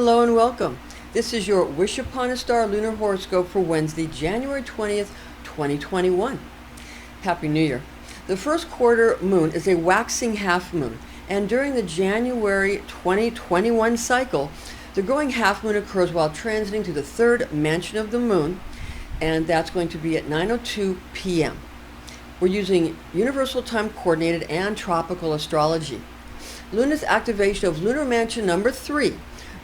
Hello and welcome. This is your Wish Upon a Star Lunar Horoscope for Wednesday, January 20th, 2021. Happy New Year. The first quarter moon is a waxing half moon, and during the January 2021 cycle, the growing half moon occurs while transiting to the third mansion of the moon, and that's going to be at 9:02 p.m. We're using Universal Time Coordinated and Tropical Astrology. Luna's activation of Lunar Mansion number 3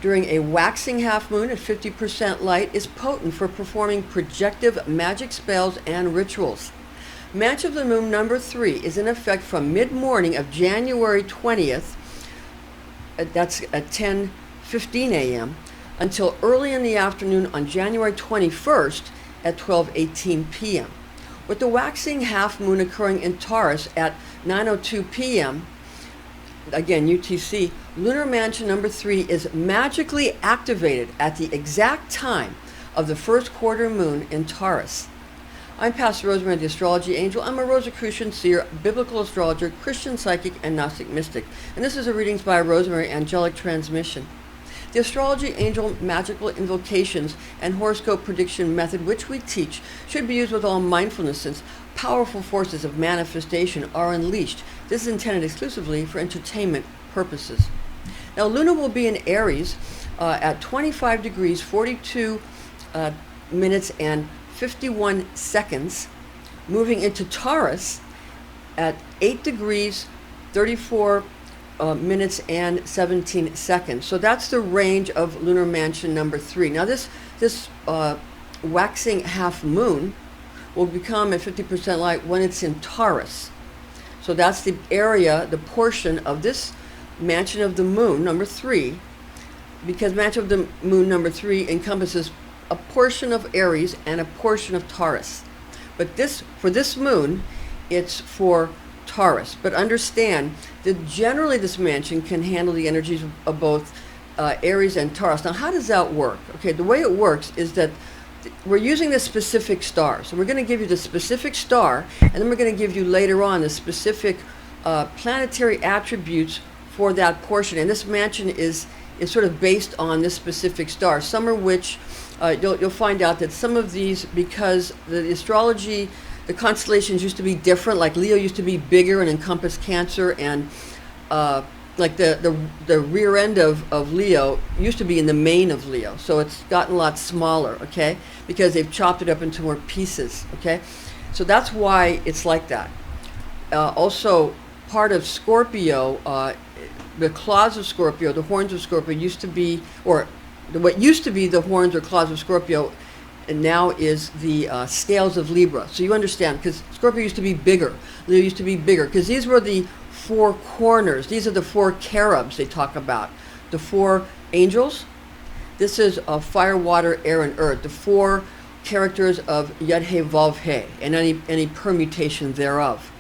during a waxing half moon at 50% light is potent for performing projective magic spells and rituals. Match of the moon number 3 is in effect from mid-morning of January 20th, that's at 10:15 a.m., until early in the afternoon on January 21st at 12:18 p.m. With the waxing half moon occurring in Taurus at 9:02 p.m., again UTC, Lunar Mansion number 3 is magically activated at the exact time of the first quarter moon in Taurus. I'm Pastor Rosemary, the Astrology Angel. I'm a Rosicrucian seer, biblical astrologer, Christian psychic, and Gnostic mystic. And this is a Readings by Rosemary angelic transmission. The Astrology Angel magical invocations and horoscope prediction method which we teach should be used with all mindfulness, since powerful forces of manifestation are unleashed. This is intended exclusively for entertainment purposes. Now, Luna will be in Aries at 25 degrees 42 minutes and 51 seconds, moving into Taurus at 8 degrees 34 minutes and 17 seconds. So that's the range of Lunar Mansion number 3. Now this waxing half moon will become at 50% light when it's in Taurus. So that's the area, the portion of this Mansion of the Moon number 3, because Mansion of the Moon number 3 encompasses a portion of Aries and a portion of Taurus. But for this moon, it's for Taurus. But understand that generally this mansion can handle the energies of both Aries and Taurus. Now, how does that work? Okay, the way it works is that we're using this specific star. So we're going to give you the specific star, and then we're going to give you later on the specific planetary attributes for that portion. And this mansion is sort of based on this specific star. Some of which you'll find out that some of these, because the astrology, the constellations used to be different. Like Leo used to be bigger and encompass Cancer, and like the rear end of Leo used to be in the mane of Leo. So it's gotten a lot smaller, okay? Because they've chopped it up into more pieces, okay? So that's why it's like that. Also, part of Scorpio, the claws of Scorpio, the horns of Scorpio used to be, or what used to be the horns or claws of Scorpio, and now is the scales of Libra. So you understand, because Scorpio used to be bigger, Leo used to be bigger, because these were the 4 corners. These are the 4 cherubs they talk about. The 4 angels. This is fire, water, air, and earth. The 4 characters of H.O.A.F, and any permutation thereof.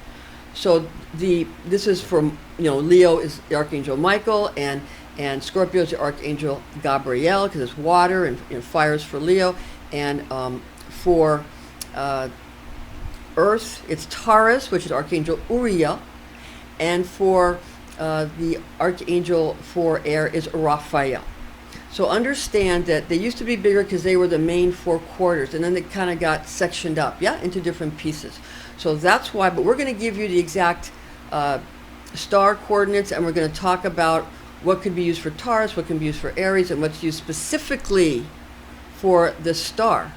So this is from, Leo is the Archangel Michael, and Scorpio is the Archangel Gabriel, because it's water, and fire is for Leo. And for Earth, it's Taurus, which is Archangel Uriel. And for the Archangel for air is Raphael. So understand that they used to be bigger because they were the main 4 quarters, and then they kind of got sectioned up, into different pieces. So that's why, but we're going to give you the exact star coordinates, and we're going to talk about what could be used for Taurus, what can be used for Aries, and what's used specifically for the star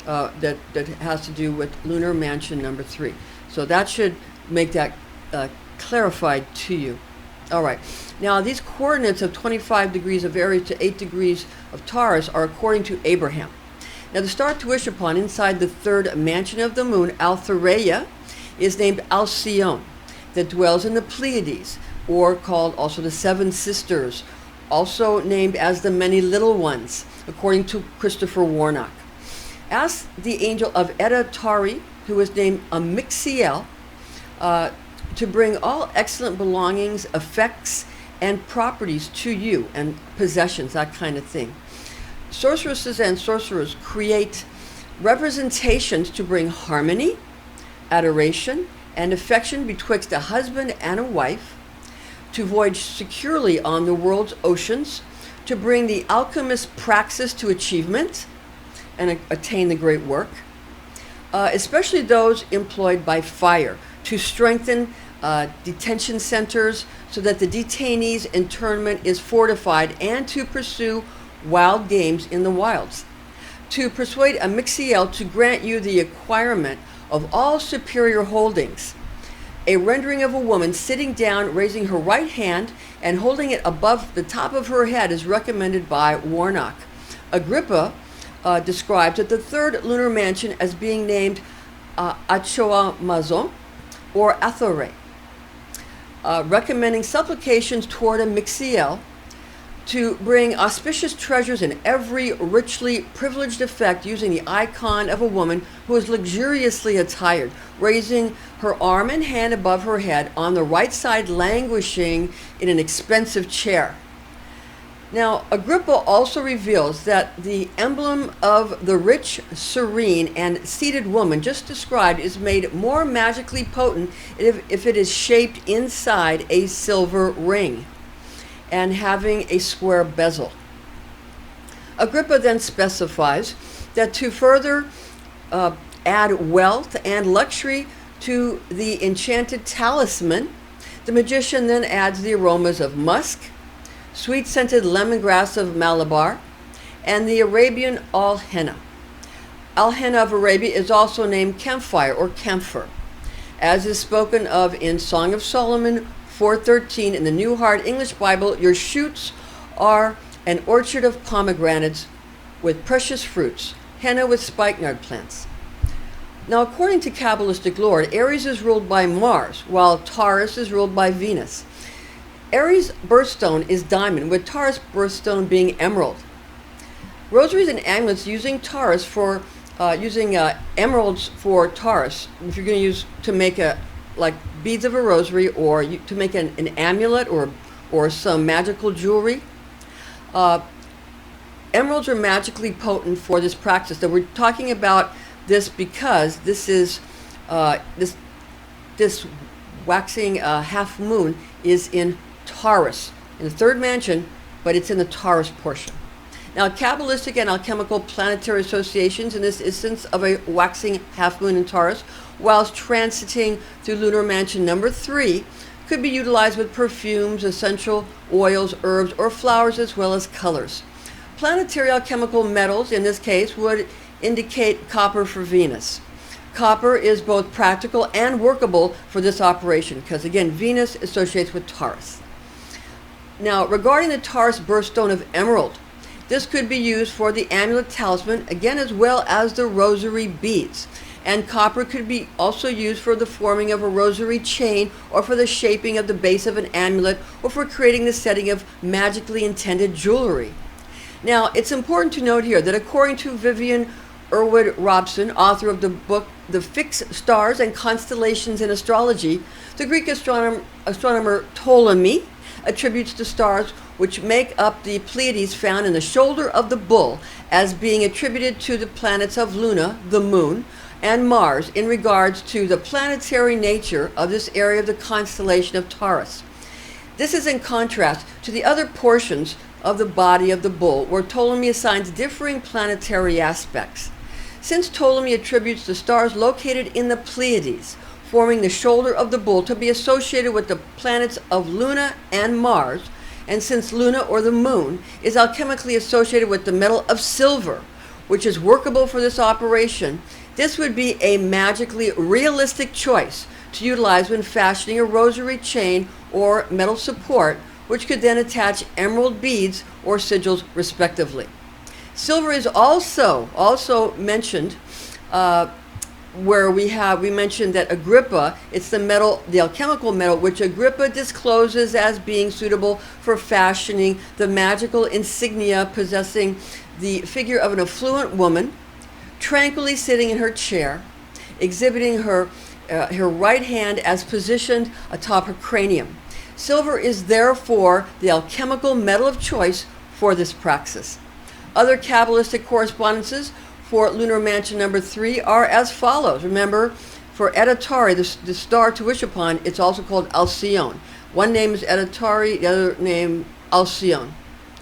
that has to do with Lunar Mansion number 3. So that should make that clarified to you. All right. Now, these coordinates of 25 degrees of Aries to 8 degrees of Taurus are according to Abraham. Now, the star to wish upon inside the third mansion of the moon, Alcyone, is named Alcyone, that dwells in the Pleiades, or called also the 7 sisters, also named as the many little ones, according to Christopher Warnock. As the angel of Tauri, who is named Amixiel, to bring all excellent belongings, effects, and properties to you, and possessions, that kind of thing. Sorceresses and sorcerers create representations to bring harmony, adoration, and affection betwixt a husband and a wife, to voyage securely on the world's oceans, to bring the alchemist praxis to achievement and attain the great work, especially those employed by fire, to strengthen detention centers so that the detainees' internment is fortified, and to pursue wild games in the wilds, to persuade Amixiel to grant you the acquirement of all superior holdings. A rendering of a woman sitting down, raising her right hand and holding it above the top of her head is recommended by Warnock. Agrippa describes that the third lunar mansion as being named H.O.A.F or Athore, recommending supplications toward Amixiel to bring auspicious treasures in every richly privileged effect, using the icon of a woman who is luxuriously attired, raising her arm and hand above her head, on the right side languishing in an expensive chair. Now, Agrippa also reveals that the emblem of the rich, serene, and seated woman just described is made more magically potent if it is shaped inside a silver ring and having a square bezel. Agrippa then specifies that to further add wealth and luxury to the enchanted talisman, the magician then adds the aromas of musk, sweet-scented lemongrass of Malabar, and the Arabian al-henna. Al-henna of Arabia is also named camphire or camphor, as is spoken of in Song of Solomon 4:13 in the New Hard English Bible. Your shoots are an orchard of pomegranates with precious fruits, henna with spikenard plants. Now, according to Kabbalistic lore, Aries is ruled by Mars, while Taurus is ruled by Venus. Aries' birthstone is diamond, with Taurus' birthstone being emerald. Rosaries and amulets using Taurus for emeralds for Taurus. If you're going to use to make like beads of a rosary, or to make an amulet or some magical jewelry, emeralds are magically potent for this practice. That we're talking about this because this is this waxing half moon is in Taurus, in the third mansion, but it's in the Taurus portion. Now, Kabbalistic and alchemical planetary associations in this instance of a waxing half moon in Taurus, whilst transiting through lunar mansion number 3, could be utilized with perfumes, essential oils, herbs, or flowers, as well as colors. Planetary alchemical metals, in this case, would indicate copper for Venus. Copper is both practical and workable for this operation because, again, Venus associates with Taurus. Now, regarding the Taurus birthstone of emerald, this could be used for the amulet talisman, again, as well as the rosary beads. And copper could be also used for the forming of a rosary chain, or for the shaping of the base of an amulet, or for creating the setting of magically intended jewelry. Now, it's important to note here that according to Vivian Irwood Robson, author of the book The Fixed Stars and Constellations in Astrology, the Greek astronomer Ptolemy attributes the stars which make up the Pleiades found in the shoulder of the bull as being attributed to the planets of Luna, the moon, and Mars in regards to the planetary nature of this area of the constellation of Taurus. This is in contrast to the other portions of the body of the bull, where Ptolemy assigns differing planetary aspects. Since Ptolemy attributes the stars located in the Pleiades, forming the shoulder of the bull, to be associated with the planets of Luna and Mars, and since Luna, or the moon, is alchemically associated with the metal of silver, which is workable for this operation, this would be a magically realistic choice to utilize when fashioning a rosary chain or metal support, which could then attach emerald beads or sigils respectively. Silver is also mentioned where we mentioned that Agrippa, it's the metal, the alchemical metal, which Agrippa discloses as being suitable for fashioning the magical insignia possessing the figure of an affluent woman, tranquilly sitting in her chair, exhibiting her right hand as positioned atop her cranium. Silver is therefore the alchemical metal of choice for this praxis. Other Kabbalistic correspondences for lunar mansion number 3 are as follows. Remember, for Tauri, the star to wish upon, it's also called Alcyone. One name is Tauri, the other name Alcyone.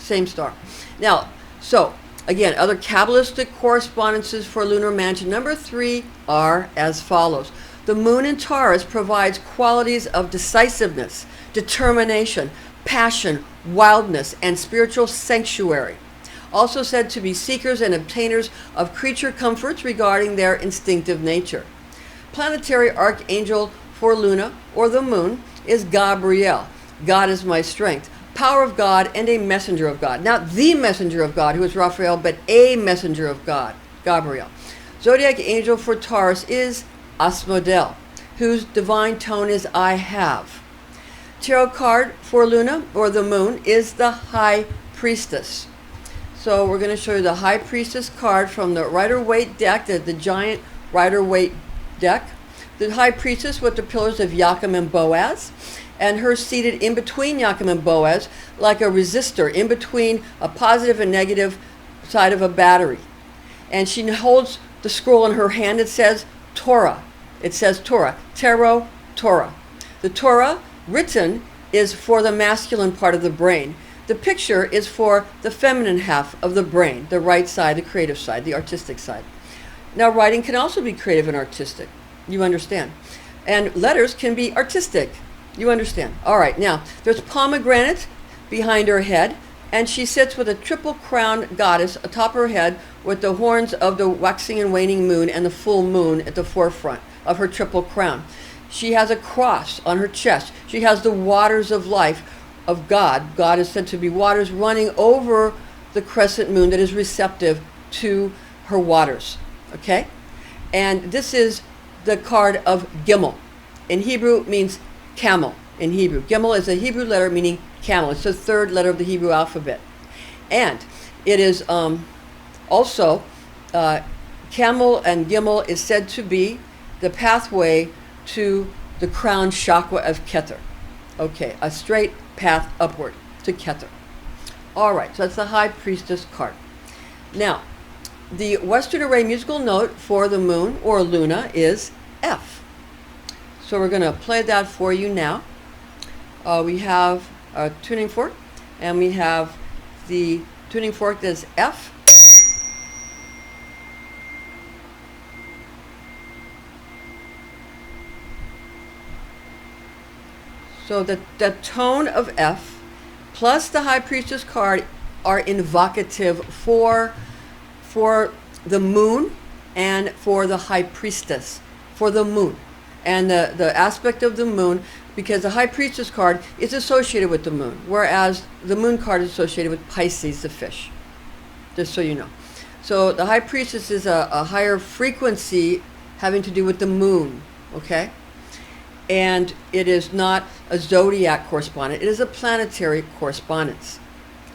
same star. Now, so again, other Kabbalistic correspondences for lunar mansion number 3 are as follows. The moon in Taurus provides qualities of decisiveness, determination, passion, wildness, and spiritual sanctuary. Also said to be seekers and obtainers of creature comforts regarding their instinctive nature. Planetary archangel for Luna, or the moon, is Gabriel. God is my strength, power of God, and a messenger of God. Not the messenger of God, who is Raphael, but a messenger of God, Gabriel. Zodiac angel for Taurus is Asmodel, whose divine tone is I have. Tarot card for Luna, or the moon, is the High Priestess. So we're going to show you the High Priestess card from the Rider-Waite deck, the giant Rider-Waite deck. The High Priestess with the pillars of Joachim and Boaz, and her seated in between Joachim and Boaz like a resistor in between a positive and negative side of a battery. And she holds the scroll in her hand. It says Torah. It says Torah. Tarot, Torah. The Torah written is for the masculine part of the brain. The picture is for the feminine half of the brain, the right side, the creative side, the artistic side. Now, writing can also be creative and artistic. You understand. And letters can be artistic. You understand. All right. Now, there's pomegranate behind her head, and she sits with a triple-crowned goddess atop her head with the horns of the waxing and waning moon and the full moon at the forefront of her triple crown. She has a cross on her chest. She has the waters of life of God. God is said to be waters running over the crescent moon that is receptive to her waters. Okay? And this is the card of Gimel. In Hebrew, it means camel. In Hebrew, Gimel is a Hebrew letter meaning camel. It's the third letter of the Hebrew alphabet. And it is also, camel and Gimel is said to be the pathway to the crown chakra of Keter. Okay, a straight path upward to Keter. All right, so that's the High Priestess card. Now, the Western Array musical note for the moon, or Luna, is F. So we're going to play that for you now. We have a tuning fork, and we have the tuning fork that's F. So the tone of F plus the High Priestess card are invocative for the moon and for the High Priestess, for the moon. And the aspect of the moon, because the High Priestess card is associated with the moon, whereas the moon card is associated with Pisces, the fish, just so you know. So the High Priestess is a higher frequency having to do with the moon, okay? And it is not a zodiac correspondent. It is a planetary correspondence.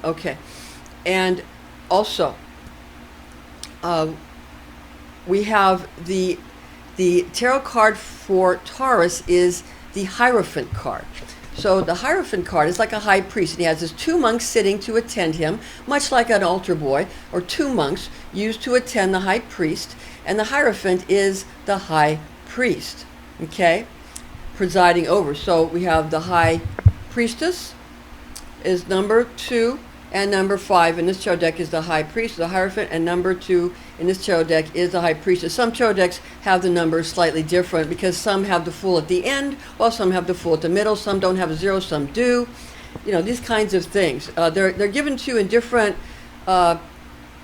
Okay. And also, we have the tarot card for Taurus is the Hierophant card. So the Hierophant card is like a high priest, and he has his 2 monks sitting to attend him, much like an altar boy, or 2 monks used to attend the high priest, and the Hierophant is the high priest. Okay? Presiding over. So we have the High Priestess is number 2, and number 5 in this tarot deck is the High Priest, the Hierophant, and number 2 in this tarot deck is the High Priestess. Some tarot decks have the numbers slightly different because some have the Fool at the end, while some have the Fool at the middle. Some don't have a 0, some do. You know, these kinds of things. They're given to you in different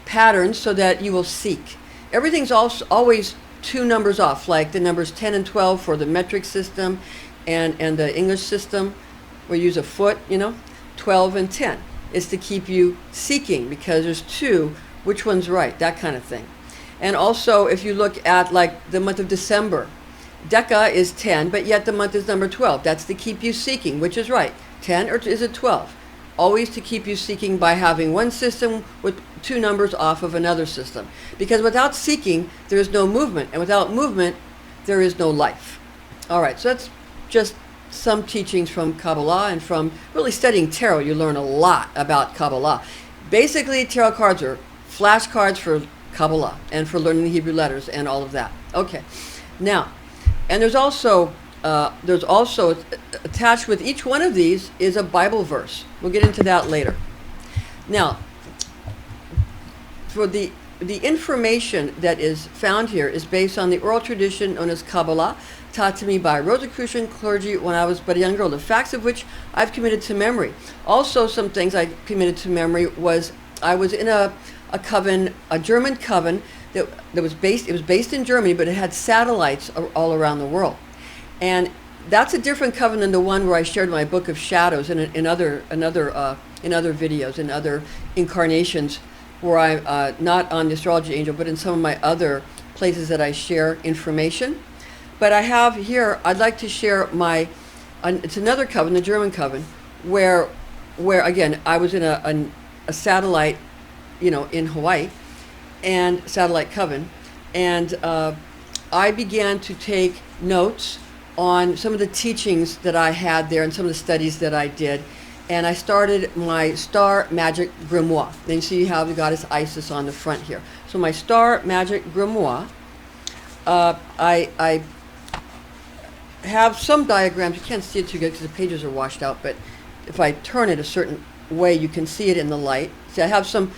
patterns so that you will seek. Everything's always 2 numbers off, like the numbers 10 and 12 for the metric system and the English system. We use a foot, 12 and 10 is to keep you seeking because there's 2, which one's right, that kind of thing. And also, if you look at like the month of December, Deca is 10, but yet the month is number 12. That's to keep you seeking, which is right. 10 or is it 12? Always to keep you seeking by having one system with 2 numbers off of another system. Because without seeking, there is no movement. And without movement, there is no life. All right, so that's just some teachings from Kabbalah, and from really studying tarot, you learn a lot about Kabbalah. Basically, tarot cards are flashcards for Kabbalah and for learning the Hebrew letters and all of that. Okay, now, and there's also attached with each one of these is a Bible verse. We'll get into that later. Now, for the information that is found here is based on the oral tradition known as Kabbalah, taught to me by Rosicrucian clergy when I was but a young girl, the facts of which I've committed to memory. Also, some things I committed to memory was I was in a coven, a German coven that was based in Germany, but it had satellites all around the world. And that's a different coven than the one where I shared my book of shadows in other videos, in other incarnations, where I'm not on the Astrology Angel, but in some of my other places that I share information. But I have here, I'd like to share it's another coven, the German coven, where again, I was in a satellite, in Hawaii, and satellite coven, and I began to take notes on some of the teachings that I had there and some of the studies that I did. And I started my Star Magic Grimoire. Then you see how the goddess Isis on the front here. So my Star Magic Grimoire, I have some diagrams. You can't see it too good because the pages are washed out, but if I turn it a certain way, you can see it in the light. See, I have some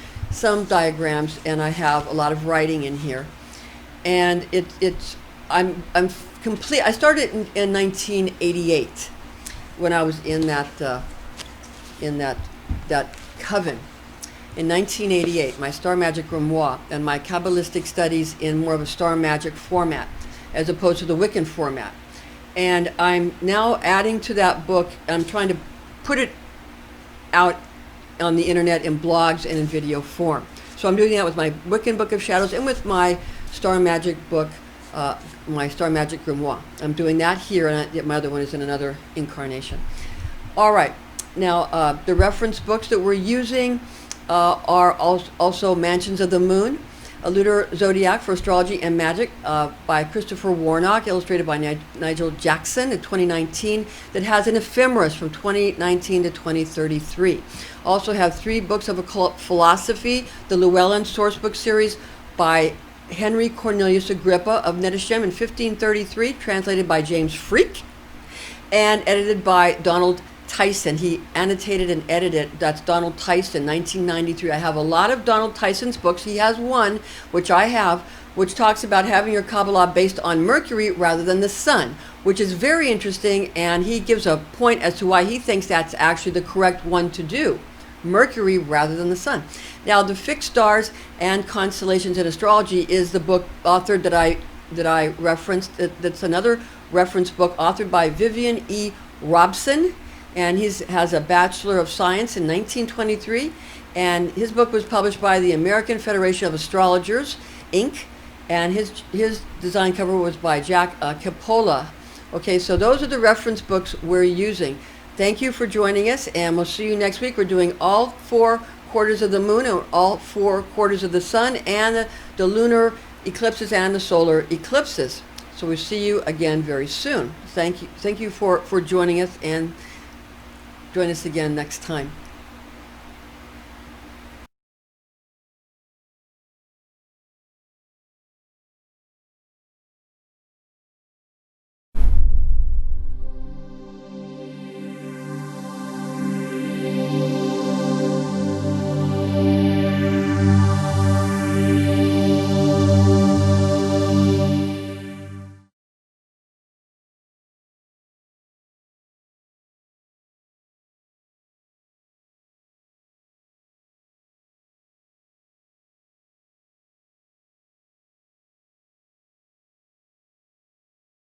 diagrams, and I have a lot of writing in here. And I'm complete. I started in 1988 when I was in that coven. In 1988, my Star Magic Grimoire and my Kabbalistic studies in more of a Star Magic format, as opposed to the Wiccan format. And I'm now adding to that book. I'm trying to put it out on the internet in blogs and in video form. So I'm doing that with my Wiccan Book of Shadows and with my Star Magic book, my Star Magic Grimoire. I'm doing that here, and my other one is in another incarnation. All right. Now, the reference books that we're using are also Mansions of the Moon, A Lunar Zodiac for Astrology and Magic by Christopher Warnock, illustrated by Nigel Jackson in 2019, that has an ephemeris from 2019 to 2033. Also have 3 books of occult philosophy, the Llewellyn Sourcebook series by Henry Cornelius Agrippa of Nettisham in 1533, translated by James Freak, and edited by Donald Tyson. He annotated and edited. That's Donald Tyson, 1993. I have a lot of Donald Tyson's books. He has one, which I have, which talks about having your Kabbalah based on Mercury rather than the sun, which is very interesting, and he gives a point as to why he thinks that's actually the correct one to do. Mercury rather than the sun. Now, the Fixed Stars and Constellations in Astrology is the book authored that I referenced. That's another reference book authored by Vivian E. Robson, and he has a Bachelor of Science in 1923, and his book was published by the American Federation of Astrologers, Inc., and his design cover was by Jack Capola. Okay, so those are the reference books we're using. Thank you for joining us, and we'll see you next week. We're doing all 4 quarters of the moon and all 4 quarters of the sun, and the lunar eclipses and the solar eclipses. So we'll see you again very soon. Thank you for joining us, and join us again next time.